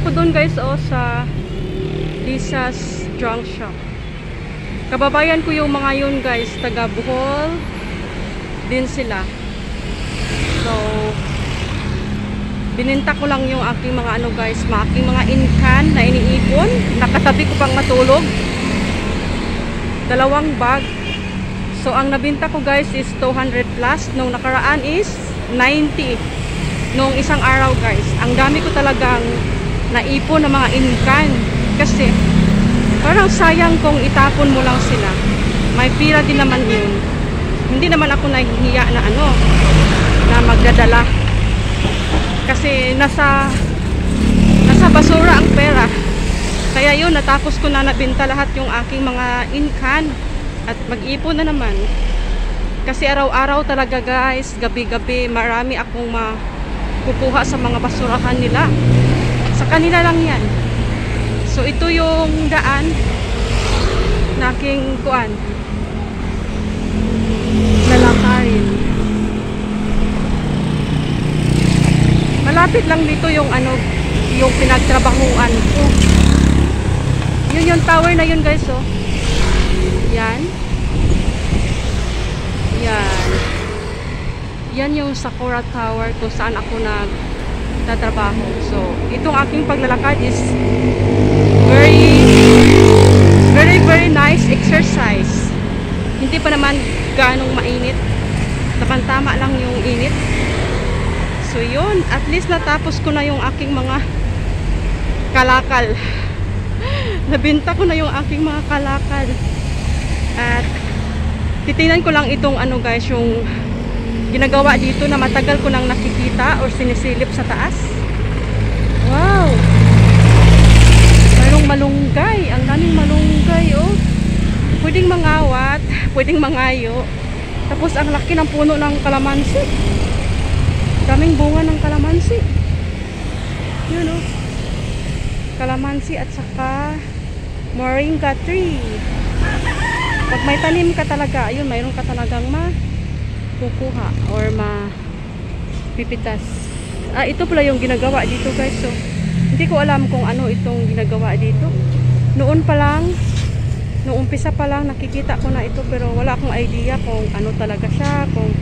ako doon guys, oh, sa Lisa's Junk Shop. Kababayan ko yung mga yun guys, taga Bohol din sila. So bininta ko lang yung aking mga ano guys, aking mga in-can na iniipon. Nakatabi ko pang matulog. 2 bag. So ang nabinta ko guys is 200 plus. Nung nakaraan is 90 nung isang araw guys. Ang dami ko talagang naipon ng mga in-can, kasi parang sayang kung itapon mo lang sila. May pira din naman yun. Hindi naman ako nahihiya na ano, na magdadala, kasi nasa basura ang pera. Kaya yun, natapos ko na nabinta lahat yung aking mga in-can at mag-ipon na naman. Kasi araw-araw talaga guys, gabi-gabi, marami akong makukuha sa mga basurahan nila. Sa kanila lang yan. So ito yung daan na aking kuan lalakarin. Malapit lang dito yung ano, yung pinagtrabahuan ko. Yun yung tower na yun guys, oh. Yan. Yan. Yan yung Sakura Tower kung saan ako nagtatrabaho. So, itong aking paglalakad is very nice exercise. Hindi pa naman ganong mainit. Tama lang yung init. So, yun. At least natapos ko na yung aking mga kalakal. Nabinta ko na yung aking mga kalakal. At titingnan ko lang itong ano guys, yung ginagawa dito na matagal ko nang nakikita or sinisilip sa taas. Wow! Mayroong malunggay. Ang daming malunggay, oh. Pwedeng mangawat, pwedeng mangayo. Tapos ang laki ng puno ng kalamansi. Daming bunga ng kalamansi. Yun, oh. Kalamansi at saka moringa tree. Pag may tanim ka talaga, ayun, mayroon ka talagang makukuha or mapipitas. Ito pala yung ginagawa dito guys. So, hindi ko alam kung ano itong ginagawa dito. Noon pa lang, noong umpisa pa lang, nakikita ko na ito, pero wala akong idea kung ano talaga siya, kung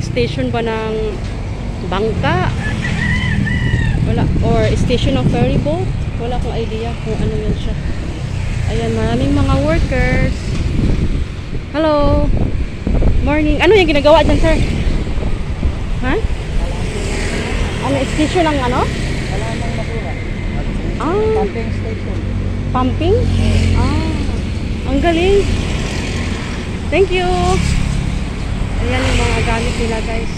station ba ng bangka, wala, or station of ferry boat. Wala akong idea kung ano yan siya. Ayan, maraming mga workers. Hello. Morning. Ano yung ginagawa dyan, sir? Ha? Ano, station ng ano? Wala nang basura. Pumping station. Pumping? Ang galing. Thank you. Ayan yung mga gamit nila, guys.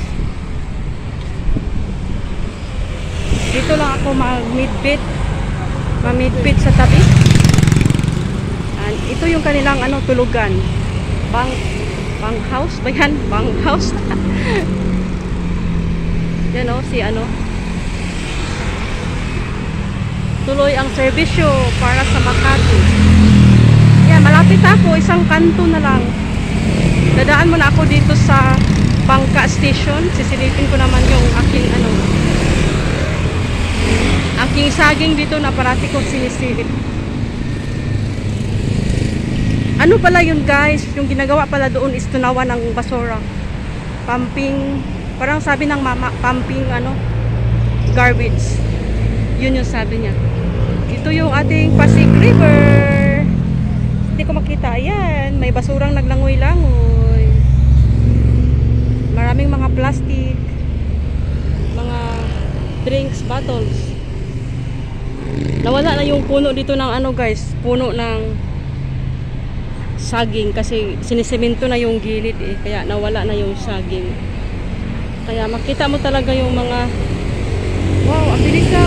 Dito lang ako mag-midbit. Mamidbit sa tabi. And ito yung kanilang ano, tulugan. Bang house ba yan? Bang house. Yan, oh, si ano. Tuloy ang serbisyo para sa Makati. Yan, malapit ako, isang kanto na lang. Dadaan muna ako dito sa Bangka Station. Sisilipin ko naman yung aking ano, aking saging dito na parati ko sinisilip. Ano pala yun guys, yung ginagawa pala doon is tunawan ng basura. Pumping, parang sabi ng mama, pumping ano, garbage. Yun yung sabi niya. Ito yung ating Pasig River. Hindi ko makita. Ayan, may basurang naglangoy-langoy. Maraming mga plastic, mga drinks bottles. Nawala na yung puno dito ng ano guys, puno ng saging, kasi sinisemento na yung gilid eh, kaya nawala na yung saging. Kaya makita mo talaga yung mga, wow, ang bilis na,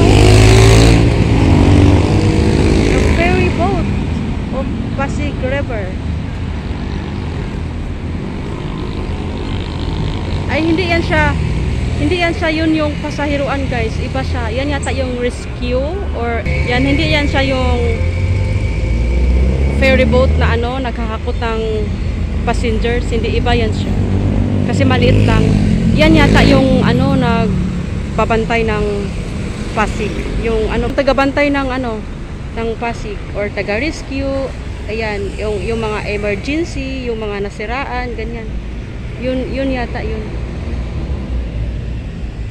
the ferry boat of Pasig River. Ay, hindi yan siya yun yung pasahiruan guys, iba siya. Yan yata yung rescue, or yan, hindi yan siya yung ferry boat na ano, naghahakot ng passengers. Hindi, iba yan siya. Kasi maliit lang. Yan yata yung ano, nagbabantay ng Pasig. Yung taga-bantay ng ng Pasig or taga-rescue. Ayan, yung mga emergency, yung mga nasiraan, ganyan. Yun yata yun.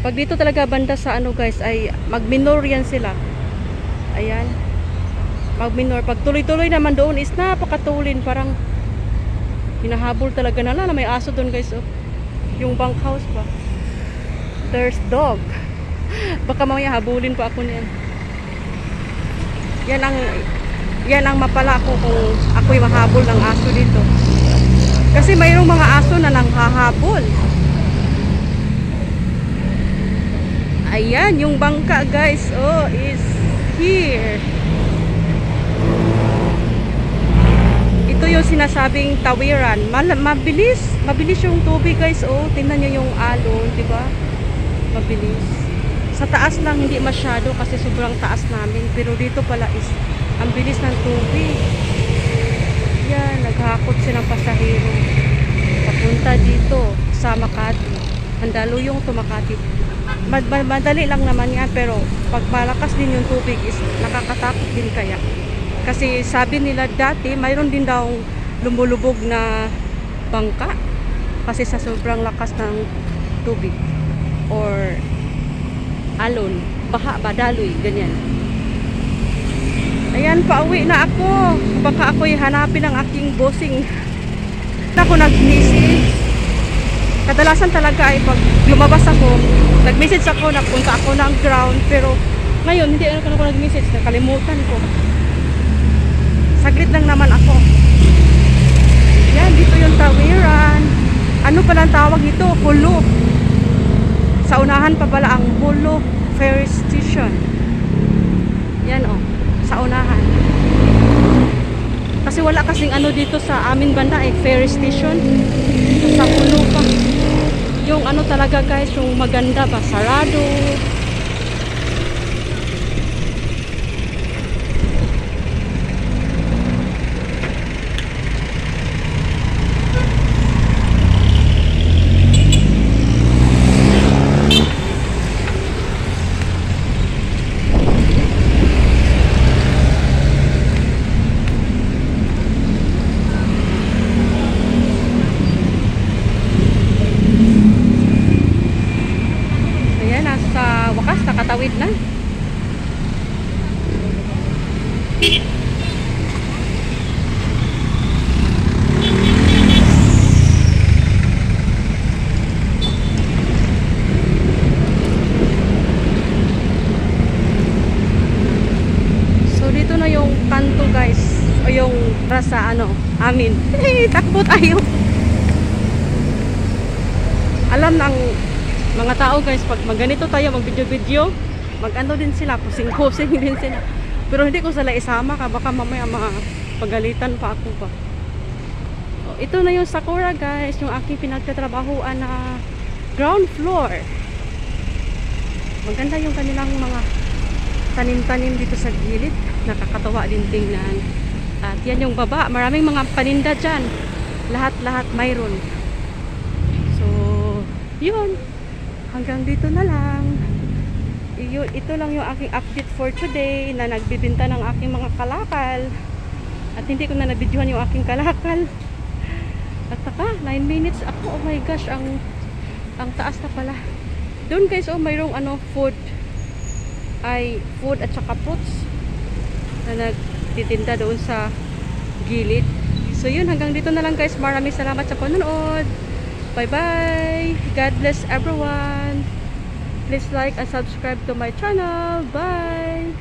Pag dito talaga banda sa guys, ay mag-minor yan sila. Ayan. Mag-minor. Pag tuloy-tuloy naman doon is napakatulin. Parang hinahabol talaga na may aso doon guys. Oh. Yung bunkhouse pa. There's dog. Baka mamaya habulin pa ako niyan. Yan ang mapala ko kung ako'y mahabol ng aso dito. Kasi mayroong mga aso na nanghahabol. Ayan, yung bangka guys, oh, is here. Ito yung sinasabing tawiran. Mabilis yung tubig guys, oh. Tingnan nyo yung alon, di ba? Mabilis. Sa taas lang hindi masyado kasi sobrang taas namin. Pero dito pala is ang bilis ng tubig. Yan, naghakot silang pasahero. Papunta dito sa Makati. Mandaluyong to Makati. Madali lang naman yan, pero pag malakas din yung tubig is nakakatakot din kaya. Kasi sabi nila dati, mayroon din daw lumulubog na bangka kasi sa sobrang lakas ng tubig or alon, baha, badaloy, ganyan. Ayan, pauwi na ako. Baka ako'y hanapin ang aking bossing. Ako nag-message. Kadalasan talaga ay pag lumabas ako, nag-message ako, napunta ako ng ground. Pero ngayon, hindi ako nag-message. Nakalimutan ko. Saglit lang naman ako. Yan, dito yung tawiran. Ano pala ang tawag nito? Hulo. Sa unahan pa pala ang Hulo Ferry Station. Yan oh, sa unahan. Kasi wala kasing dito sa amin banda ferry station. Sa Hulo pa. Yung talaga guys, yung maganda ba, sarado. Nakatawid na. So dito na yung kanto guys, o yung rasa amin. Takbo tayo. Alam ng mga tao guys, pag ganito tayo mag-video-video, din sila, pusing-pusing din sila. Pero hindi ko sila isama ka, baka mamaya pagalitan pa ako ba. Oh, ito na yung Sakura guys, yung aking pinagtatrabahuan na ground floor. Maganda yung kanilang mga tanim-tanim dito sa gilid. Nakakatawa din tingnan. At yan yung baba, maraming mga paninda dyan. Lahat-lahat mayroon. So, yun. Hanggang dito na lang. Ito lang yung aking update for today na nagbibinta ng aking mga kalakal. At hindi ko na nabidyohan yung aking kalakal. At saka, 9 minutes ako. Oh my gosh, ang taas na pala. Doon guys, mayroong food. Food at saka fruits na nagtitinda doon sa gilid. So yun, hanggang dito na lang guys. Maraming salamat sa panonood. Bye-bye. God bless everyone. Please like and subscribe to my channel. Bye.